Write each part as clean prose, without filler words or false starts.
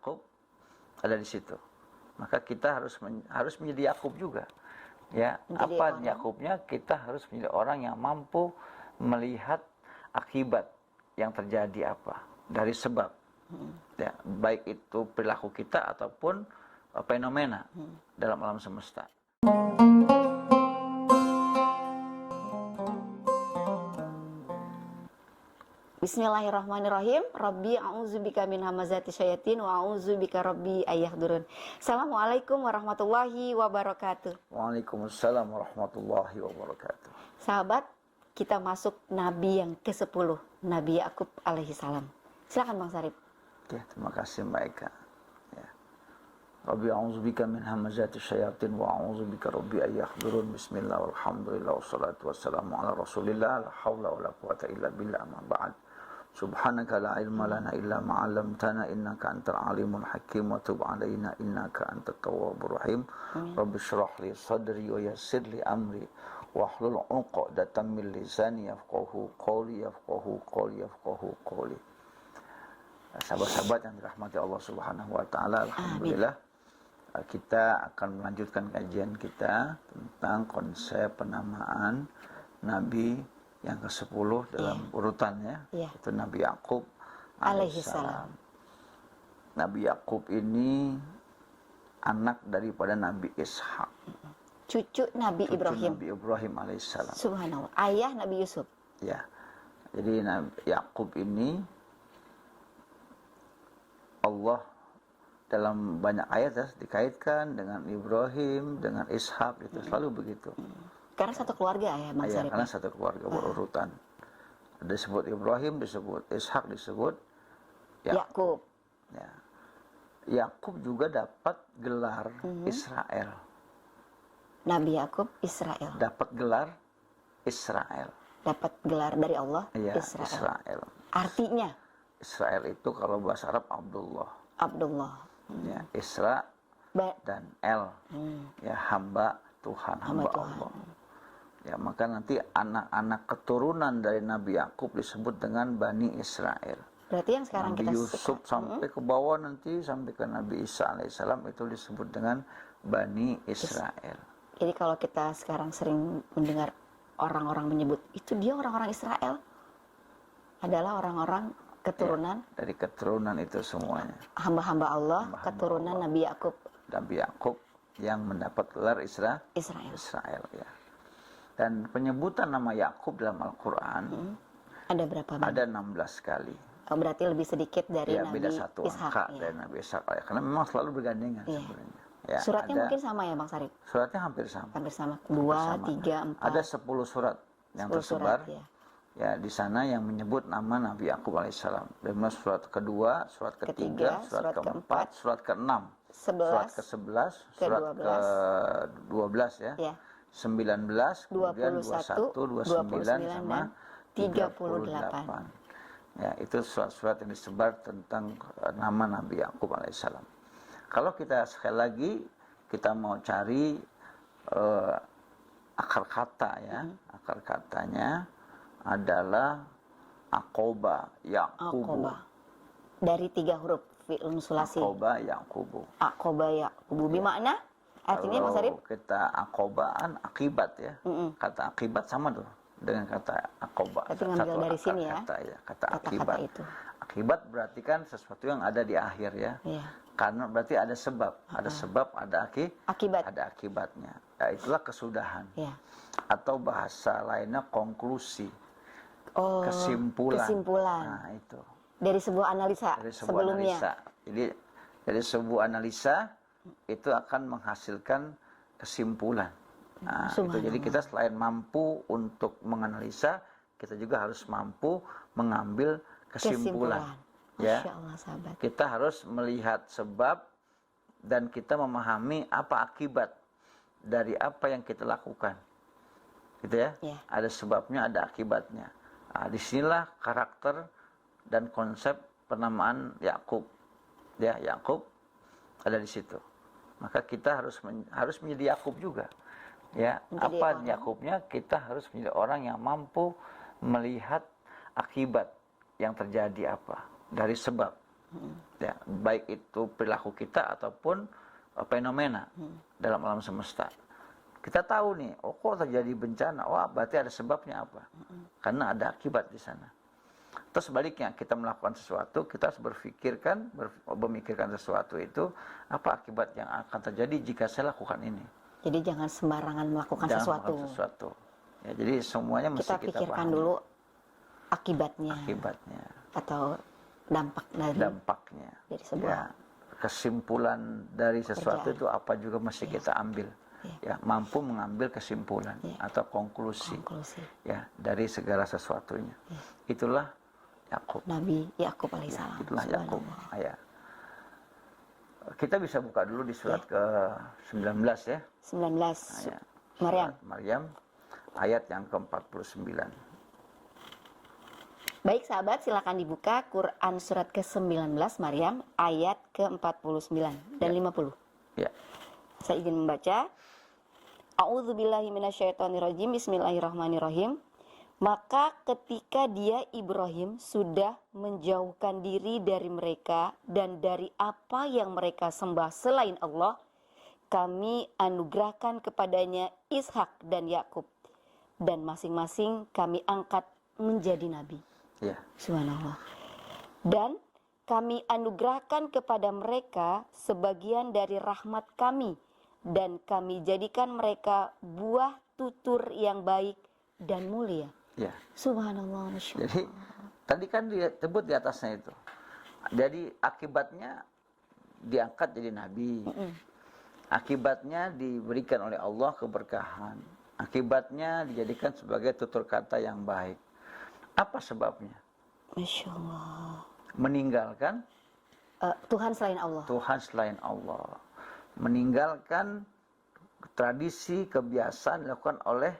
Yakub ada di situ. Maka kita harus menjadi Yakub juga. Ya, Menjadi apa orang. Yakubnya? Kita harus menjadi orang yang mampu melihat akibat yang terjadi apa dari sebab. Ya, baik itu perilaku kita ataupun fenomena dalam alam semesta. Bismillahirrahmanirrahim. Rabbi a'udzubika min hamazati syayatin wa a'udzubika rabbi ayahdurun. Assalamualaikum warahmatullahi wabarakatuh. Waalaikumsalam warahmatullahi wabarakatuh. Sahabat, kita masuk Nabi yang ke-10, Nabi Yakub alaihi salam. Silakan Bang Sarip. Ya, terima kasih Mbak Eka. Ya. Rabbi a'udzubika min hamazati syayatin wa a'udzubika rabbi ayahdurun. Bismillah walhamdulillah wassalatu wassalamu ala rasulillah la haula wala quwata illa billah amma ba'd. Subhanaka la ilma lana illa ma 'allamtana innaka antal alimul hakim wa tub 'alaina innaka antat tawwabur rahim. Rabbi shrah li sadri wa yassir li amri wahlul 'uqdatam min lisani yafqahu qawli yafqahu qawli. Sahabat-sahabat yang dirahmati Allah Subhanahu wa taala, alhamdulillah kita akan melanjutkan kajian kita tentang konsep penamaan Nabi yang ke-10 dalam urutannya, itu Nabi Yakub alaihi salam. Nabi Yakub ini anak daripada Nabi Ishak, Cucu Nabi Ibrahim. Nabi Ibrahim alaihissalam. Subhanallah. Ayah Nabi Yusuf. Ya. Jadi Nabi Yakub ini Allah dalam banyak ayat ya, dikaitkan dengan Ibrahim, dengan Ishak, itu selalu begitu. Karena satu keluarga ya Bang Sarip. Karena satu keluarga berurutan. Disebut Ibrahim, disebut Ishak, disebut Yakub. Ya. Yakub juga dapat gelar Israel. Nabi Yakub Israel. Dapat gelar Israel. Dapat gelar dari Allah, Ya, Israel. Artinya? Israel itu kalau bahasa Arab Abdullah. Abdullah. Ya, Isra dan El. Ya, hamba Tuhan, hamba Allah. Ya, maka nanti anak-anak keturunan dari Nabi Yakub disebut dengan Bani Israel. Berarti yang sekarang Nabi kita Yusuf sampai ke bawah nanti sampai ke Nabi Isa alaihissalam itu disebut dengan Bani Israel. Jadi kalau kita sekarang sering mendengar orang-orang menyebut itu dia orang-orang Israel, adalah orang-orang keturunan dari keturunan itu semuanya. Hamba-hamba Allah, keturunan Allah. Nabi Yakub. Nabi Yakub yang mendapat gelar Israel. Ya. Dan penyebutan nama Yakub dalam Al-Quran ada berapa banyak? Ada 16 kali. Oh, berarti lebih sedikit dari ya, Nabi beda satu angka dari Nabi Ishak. Karena memang selalu bergandengan sebenarnya. Ya, suratnya mungkin sama ya Bang Sarip? Suratnya hampir sama. Hampir sama. 2, 3, 4. Ada 10 surat yang tersebar. Ya, di sana yang menyebut nama Nabi Yakub alaihissalam. Dari surat kedua, surat ketiga, surat keempat, surat keenam, surat ke-11, surat ke-12 ya. 19, kemudian 21, 29 sama 38. Ya, itu surat-surat yang disebar tentang nama Nabi Yakub alaihissalam. Kalau kita sekali lagi kita mau cari akar kata ya, akar katanya adalah Akoba Yakubu. Dari 3 huruf fi'il sulasi. Akoba Yakubu. Akoba Yakubu. Bimakna? Artinya Mas Sarip? Kita akobaan akibat ya. Kata akibat sama tuh dengan kata akoba. Tapi ngambil dari sini ya. Kata akibat. Itu. Akibat berarti kan sesuatu yang ada di akhir ya. Iya. Karena berarti ada sebab. Ada sebab, ada akibat. Ada akibatnya. Ya, itulah kesudahan. Iya. Atau bahasa lainnya konklusi. Oh, kesimpulan. Nah, itu. Dari sebuah analisa sebelumnya. Jadi dari sebuah analisa itu akan menghasilkan kesimpulan. Nah, itu jadi kita selain mampu untuk menganalisa, kita juga harus mampu mengambil kesimpulan. Ya. Masya Allah, sahabat. Kita harus melihat sebab dan kita memahami apa akibat dari apa yang kita lakukan. Gitu ya. Ada sebabnya, ada akibatnya. Nah, disinilah karakter dan konsep penamaan Yakub. Ya, Yakub ada di situ. Maka kita harus menjadi Yakub juga. Ya, apa Yakubnya? Kita harus menjadi orang yang mampu melihat akibat yang terjadi apa dari sebab. Ya, baik itu perilaku kita ataupun fenomena dalam alam semesta. Kita tahu nih, oh kok terjadi bencana, oh berarti ada sebabnya apa? Karena ada akibat di sana. Terus sebaliknya, kita melakukan sesuatu, kita harus memikirkan sesuatu itu, apa akibat yang akan terjadi jika saya lakukan ini. Jadi jangan sembarangan melakukan sesuatu. Ya, jadi semuanya mesti kita pikirkan pahami. dulu akibatnya atau dampaknya dari sebuah ya, kesimpulan dari sesuatu itu apa juga mesti kita ambil. Ya, mampu mengambil kesimpulan atau konklusi ya dari segala sesuatunya. Itulah Yakub. Nabi Yakub alaihissalam. Itulah Yakub. Ya. Kita bisa buka dulu di surat ke-19 ya. 19. Ya. Maryam ayat yang ke-49. Baik sahabat, silakan dibuka Quran surat ke-19 Maryam ayat ke-49 dan 50. Ya. Saya izin membaca. A'udzubillahi minasyaitonirrajim. Bismillahirrahmanirrahim. Maka ketika dia Ibrahim sudah menjauhkan diri dari mereka dan dari apa yang mereka sembah selain Allah, kami anugerahkan kepadanya Ishak dan Yakub, dan masing-masing kami angkat menjadi nabi. Ya. Subhanallah. Dan kami anugerahkan kepada mereka sebagian dari rahmat kami, dan kami jadikan mereka buah tutur yang baik dan mulia. Ya. Subhanallah, Masya Allah. Jadi tadi kan disebut di atasnya itu. Jadi akibatnya diangkat jadi nabi. Akibatnya diberikan oleh Allah keberkahan. Akibatnya dijadikan sebagai tutur kata yang baik. Apa sebabnya? Masya Allah. Meninggalkan Tuhan selain Allah. Tuhan selain Allah. Meninggalkan tradisi kebiasaan dilakukan oleh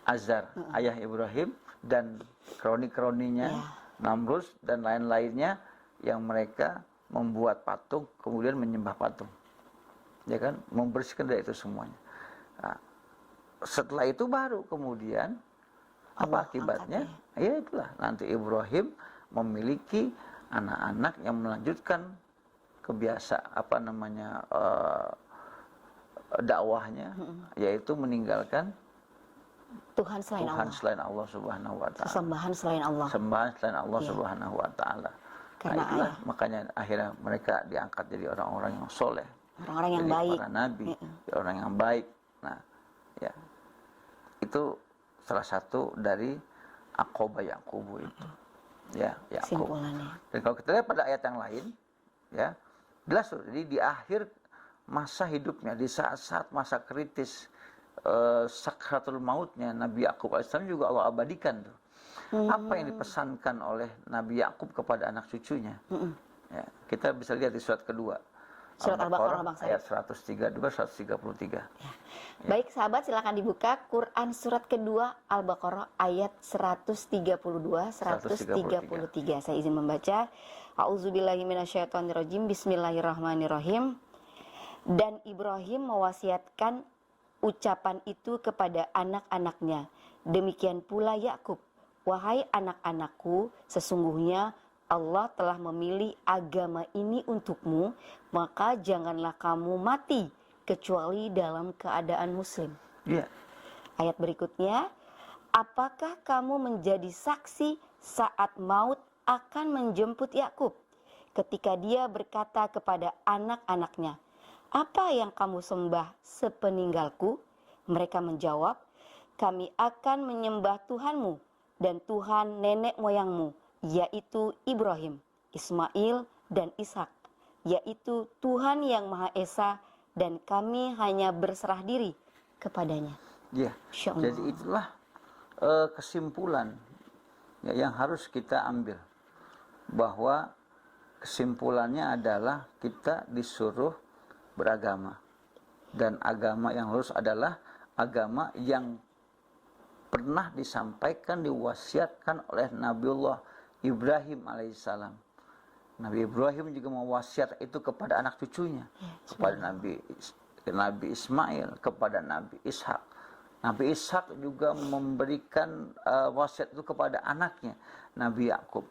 Azar, ayah Ibrahim, dan kroni-kroninya, Namrud dan lain-lainnya yang mereka membuat patung, kemudian menyembah patung. Ya kan? Membersihkan dari itu semuanya. Nah, setelah itu baru kemudian apa akibatnya? Ya itulah, nanti Ibrahim memiliki anak-anak yang melanjutkan dakwahnya, yaitu meninggalkan Tuhan selain Allah Subhanahu wa taala. Sembahan selain Allah. Sembahan selain Allah Subhanahu wa taala. Karena itulah makanya akhirnya mereka diangkat jadi orang-orang yang soleh, orang-orang yang jadi baik, para nabi, jadi orang yang baik. Nah, ya. Itu salah satu dari Aqobah Yaqubu itu. Ya, Yakub. Dan kalau kita lihat pada ayat yang lain, ya, jelas jadi di akhir masa hidupnya, di saat-saat masa kritis sakratul mautnya Nabi Yakub alaihissalam juga Allah abadikan tuh. Apa yang dipesankan oleh Nabi Yakub kepada anak cucunya? Ya, kita bisa lihat di surat kedua. Surat Al-Baqarah ayat 132 133. Ya. Baik sahabat, silakan dibuka Quran surat kedua Al-Baqarah ayat 132 133. Saya izin membaca. A'udzubillahi minasyaitonirrajim. Bismillahirrahmanirrahim. Dan Ibrahim mewasiatkan ucapan itu kepada anak-anaknya. Demikian pula Yakub. Wahai anak-anakku, sesungguhnya Allah telah memilih agama ini untukmu, maka janganlah kamu mati kecuali dalam keadaan muslim. Ayat berikutnya, apakah kamu menjadi saksi saat maut akan menjemput Yakub ketika dia berkata kepada anak-anaknya, apa yang kamu sembah sepeninggalku? Mereka menjawab, kami akan menyembah Tuhanmu dan Tuhan nenek moyangmu, yaitu Ibrahim, Ismail, dan Ishak, yaitu Tuhan yang Maha Esa, dan kami hanya berserah diri kepadanya. Ya, jadi itulah kesimpulan yang harus kita ambil, bahwa kesimpulannya adalah kita disuruh beragama, dan agama yang lurus adalah agama yang pernah disampaikan, diwasiatkan oleh Nabiullah Ibrahim alaihissalam. Nabi Ibrahim juga mewasiat itu kepada anak cucunya, kepada Nabi Ismail, kepada Nabi Ishak. Nabi Ishak juga memberikan wasiat itu kepada anaknya, Nabi Yakub.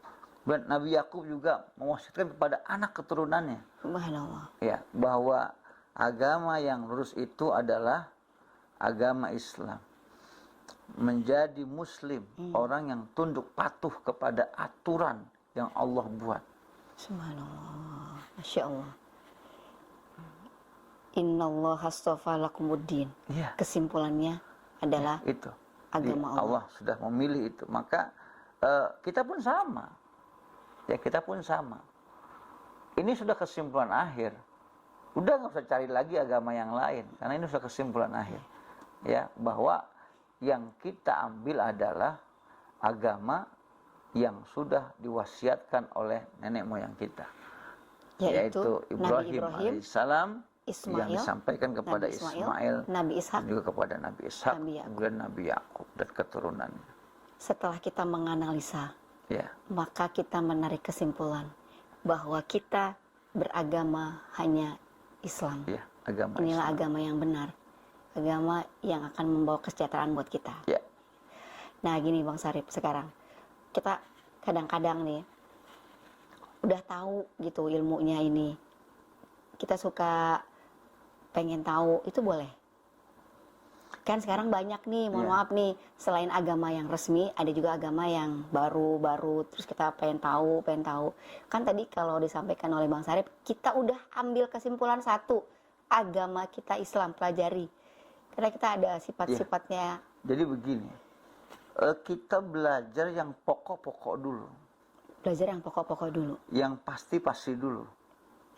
Dan Nabi Yakub juga mewasiatkan kepada anak keturunannya, Subhanallah. ya, bahwa agama yang lurus itu adalah agama Islam. Menjadi muslim, orang yang tunduk patuh kepada aturan yang Allah buat. Subhanallah. Masya Allah. Innallaha astafa lakumuddin. Ya, Kesimpulannya adalah itu. agama Allah. Allah sudah memilih itu. Maka kita pun sama. Ya, kita pun sama. Ini sudah kesimpulan akhir. Udah nggak usah cari lagi agama yang lain, karena ini sudah kesimpulan akhir. Ya, bahwa yang kita ambil adalah agama yang sudah diwasiatkan oleh nenek moyang kita, yaitu Ibrahim alaihissalam, yang disampaikan kepada Ismail, Nabi Ishak, dan juga kepada Nabi Ishak, Nabi Yakub. kemudian Nabi Yakub dan keturunannya. Setelah kita menganalisa, Ya, maka kita menarik kesimpulan bahwa kita beragama hanya Islam. ya, agama Inilah Islam. agama yang benar, agama yang akan membawa kesejahteraan buat kita. Ya, Nah gini Bang Sarip, sekarang kita kadang-kadang nih udah tahu gitu ilmunya ini, kita suka pengen tahu, itu boleh? Kan sekarang banyak nih, mohon maaf nih, selain agama yang resmi, ada juga agama yang baru-baru, terus kita pengen tahu. Kan tadi kalau disampaikan oleh Bang Sarip, kita udah ambil kesimpulan satu, agama kita Islam, pelajari. Karena kita ada sifat-sifatnya. jadi begini, kita belajar yang pokok-pokok dulu, Belajar yang pokok-pokok dulu, yang pasti-pasti dulu.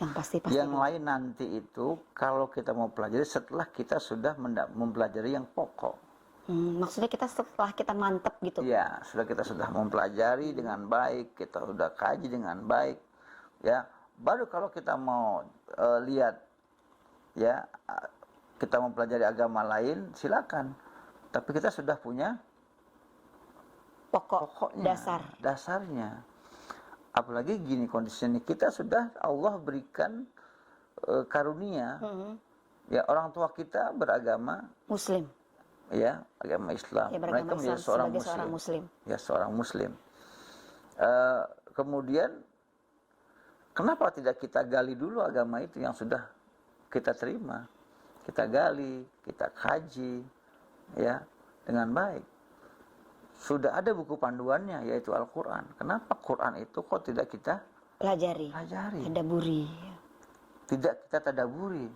yang pasti Yang dulu. lain nanti itu kalau kita mau pelajari setelah kita sudah mempelajari yang pokok. Maksudnya kita setelah kita mantep gitu. Ya, kita sudah mempelajari dengan baik, kita sudah kaji dengan baik, ya. Baru kalau kita mau lihat, ya, kita mempelajari agama lain, silakan. Tapi kita sudah punya pokoknya, dasarnya. Apalagi gini kondisinya, kita sudah Allah berikan karunia, ya, orang tua kita beragama Muslim, ya, agama Islam, ya, mereka menjadi seorang muslim. Ya, seorang muslim. Kemudian kenapa tidak kita gali dulu agama itu yang sudah kita terima, kita gali, kita kaji, ya, dengan baik. Sudah ada buku panduannya, yaitu Al-Quran. Kenapa Quran itu kok tidak kita pelajari, tadaburi, tidak kita tadaburi?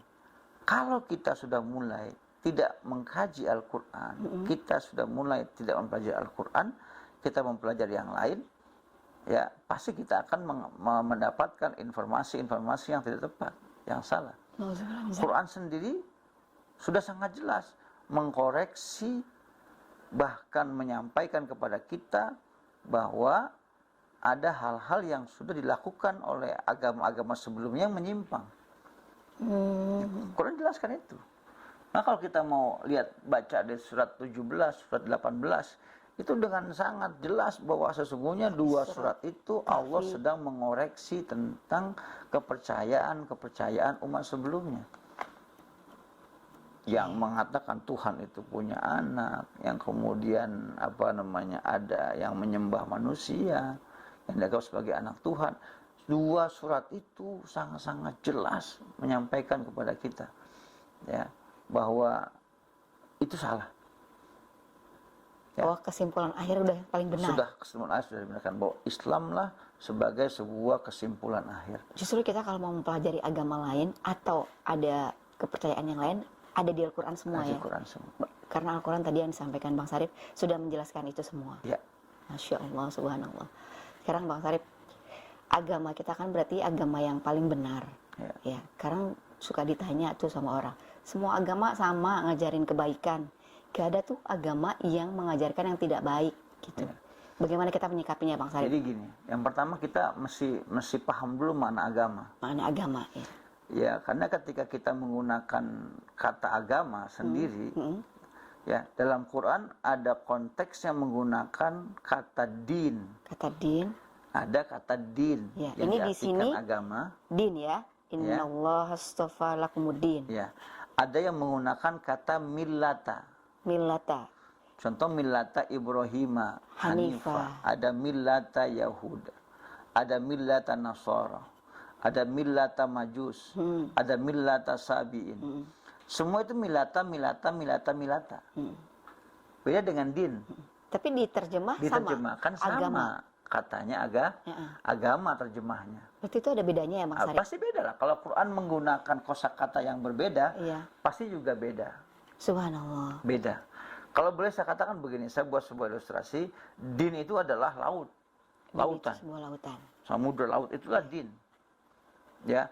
Kalau kita sudah mulai tidak mengkaji Al-Quran, kita sudah mulai tidak mempelajari Al-Quran, kita mempelajari yang lain, ya, pasti kita akan mendapatkan informasi-informasi yang tidak tepat, yang salah. Quran sendiri sudah sangat jelas mengkoreksi, bahkan menyampaikan kepada kita bahwa ada hal-hal yang sudah dilakukan oleh agama-agama sebelumnya yang menyimpang. Quran jelaskan itu. Nah, kalau kita mau lihat, baca di surat 17, surat 18, itu dengan sangat jelas bahwa sesungguhnya dua surat itu Allah sedang mengoreksi tentang kepercayaan umat sebelumnya. Yang mengatakan Tuhan itu punya anak, yang kemudian ada yang menyembah manusia, yang dianggap sebagai anak Tuhan. Dua surat itu sangat-sangat jelas menyampaikan kepada kita, ya, bahwa itu salah. Ya. Bahwa kesimpulan akhir udah paling benar. Kesimpulan akhir sudah dibenarkan bahwa Islamlah sebagai sebuah kesimpulan akhir. Justru kita kalau mau mempelajari agama lain atau ada kepercayaan yang lain, ada di Al-Quran semua, ya. Al-Quran semua. Karena Al-Quran tadi yang disampaikan Bang Sarip sudah menjelaskan itu semua. Ya. Masya Allah, subhanallah. Sekarang Bang Sarip, agama kita kan berarti agama yang paling benar. Ya. Sekarang suka ditanya tuh sama orang, semua agama sama ngajarin kebaikan. Gak ada tuh agama yang mengajarkan yang tidak baik gitu. Ya. Bagaimana kita menyikapinya Bang Sarip? Jadi gini, yang pertama kita mesti paham dulu makna agama. Makna agama, ya. Ya, karena ketika kita menggunakan kata agama sendiri, ya, dalam Quran ada konteks yang menggunakan kata din. Kata din. Ada kata din. Ya, yang ini di sini agama. Din, ya. Innallaha astafa lakumuddin. Ya. Ada yang menggunakan kata millata. Millata. Contoh millata Ibrahima Hanifah. Ada millata Yahuda. ada millata Nasara, ada millata Majus, ada millata Sabi'in. Semua itu milata. Beda dengan din. Tapi Diterjemahkan sama. agama. Katanya agama terjemahnya. Berarti itu ada bedanya ya Bang Sarip? Pasti beda lah. Kalau Quran menggunakan kosakata yang berbeda, Iya. pasti juga beda. Subhanallah. Beda. Kalau boleh saya katakan begini, saya buat sebuah ilustrasi. Din itu adalah laut. Lautan. Sebuah lautan. Samudra laut itulah din. Ya.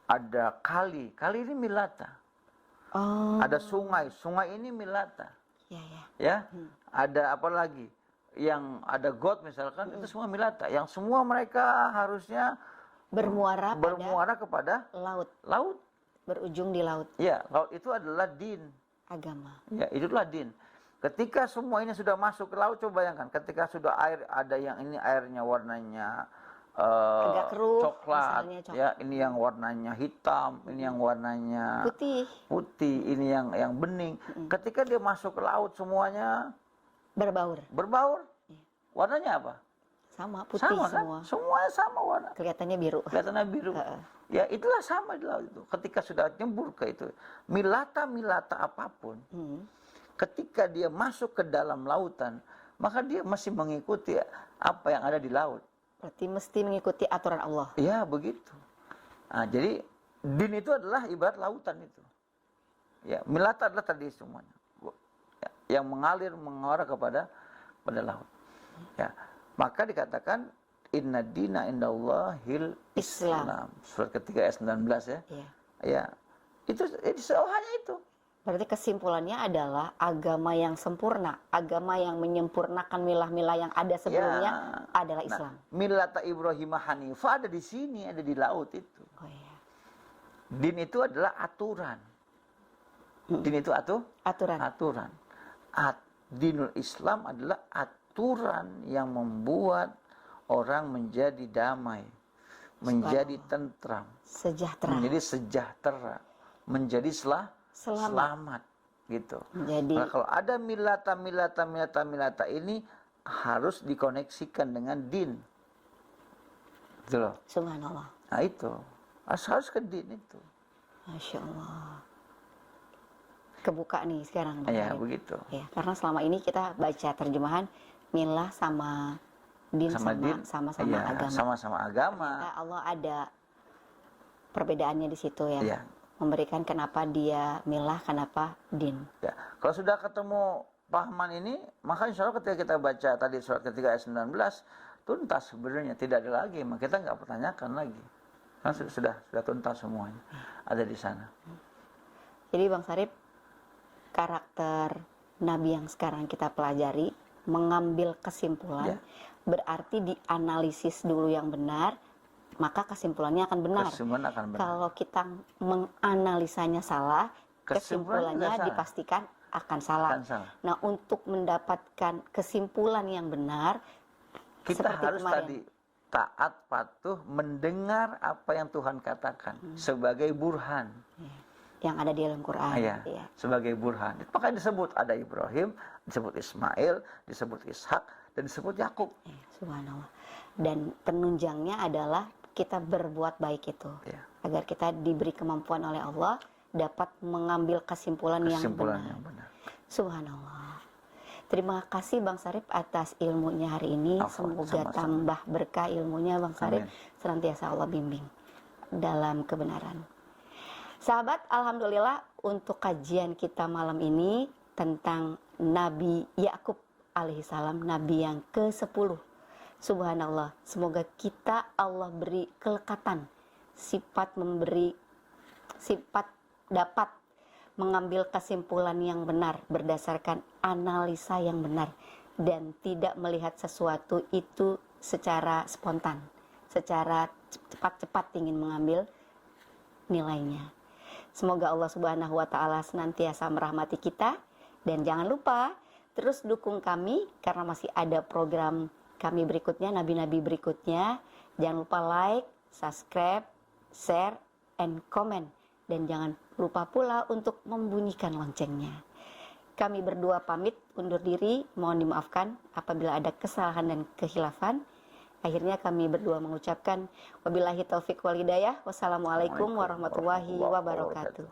Ada kali ini milata. Oh. Ada sungai ini milata. Ya, ya. Ya. Ada apa lagi? Yang ada got misalkan, itu semua milata. Yang semua mereka harusnya Bermuara kepada laut. Laut. Berujung di laut. Ya, laut itu adalah din. Agama. Ya, itulah din. Ketika semua ini sudah masuk ke laut, coba bayangkan. Ketika sudah air, ada yang ini airnya warnanya agak keruh, coklat, misalnya coklat. ya, ini yang warnanya hitam, ini yang warnanya putih, ini yang bening. Ketika dia masuk ke laut, semuanya berbaur. Warnanya apa? Sama, putih sama, semua. Kan? Semuanya sama warna. Kelihatannya biru. Kelihatannya biru. Ya, itulah sama di laut itu. Ketika sudah nyembur ke itu, milata apapun. Ketika dia masuk ke dalam lautan, maka dia masih mengikuti apa yang ada di laut. Berarti mesti mengikuti aturan Allah. Ya, begitu. Nah, jadi din itu adalah ibarat lautan itu. Ya, milata adalah tadi semuanya. Ya, yang mengarah kepada laut. Ya, maka dikatakan inna dina indallahil Islam. Surat ketiga ayat 19 ya. Iya. Ya. Itu hanya itu. Berarti kesimpulannya adalah agama yang sempurna, agama yang menyempurnakan milah-milah yang ada sebelumnya adalah Islam. Millata Ibrahim Hanifah ada di sini, ada di laut itu. Oh iya. Din itu adalah aturan. Din itu aturan. Dinul Islam adalah aturan yang membuat orang menjadi damai, menjadi tentram, menjadi sejahtera, menjadi selamat gitu. Jadi, nah, kalau ada milata ini harus dikoneksikan dengan din. Gitu loh. Subhanallah. Nah itu harus ke din itu. Masya Allah. Kebuka nih sekarang. Ya begitu. Ya, karena selama ini kita baca terjemahan milah sama din sama-sama agama. Sama-sama agama. Ternyata Allah ada perbedaannya di situ ya. Ya. Memberikan kenapa dia milah, kenapa din. Ya. Kalau sudah ketemu pahaman ini, maka insya Allah ketika kita baca tadi surat ketiga ayat 19, tuntas sebenarnya, tidak ada lagi. Maka kita nggak pertanyakan lagi. Karena sudah tuntas semuanya. Ada di sana. Jadi Bang Sarip, karakter Nabi yang sekarang kita pelajari, mengambil kesimpulan, berarti dianalisis dulu yang benar, maka kesimpulannya akan benar. Kalau kita menganalisanya salah, kesimpulannya dipastikan akan salah. Nah, untuk mendapatkan kesimpulan yang benar, kita harus tadi taat, patuh, mendengar apa yang Tuhan katakan sebagai burhan. Yang ada di dalam Quran. Sebagai burhan. Maka disebut ada Ibrahim, disebut Ismail, disebut Ishak, dan disebut Yakub. Subhanallah. Dan penunjangnya adalah kita berbuat baik itu, agar kita diberi kemampuan oleh Allah dapat mengambil kesimpulan yang benar. Subhanallah. Terima kasih Bang Sarip atas ilmunya hari ini. Semoga tambah berkah ilmunya Bang Sarip. Senantiasa Allah bimbing dalam kebenaran. Sahabat, alhamdulillah untuk kajian kita malam ini tentang Nabi Yakub alaihissalam, Nabi yang ke-10. Subhanallah, semoga kita Allah beri kelekatan, sifat dapat mengambil kesimpulan yang benar berdasarkan analisa yang benar dan tidak melihat sesuatu itu secara spontan, secara cepat-cepat ingin mengambil nilainya. Semoga Allah Subhanahu wa taala senantiasa merahmati kita dan jangan lupa terus dukung kami karena masih ada program kami berikutnya, nabi-nabi berikutnya. Jangan lupa like, subscribe, share, and comment. Dan jangan lupa pula untuk membunyikan loncengnya. Kami berdua pamit undur diri, mohon dimaafkan apabila ada kesalahan dan kehilafan. Akhirnya kami berdua mengucapkan wabillahi taufik wal hidayah. Wassalamualaikum warahmatullahi wabarakatuh.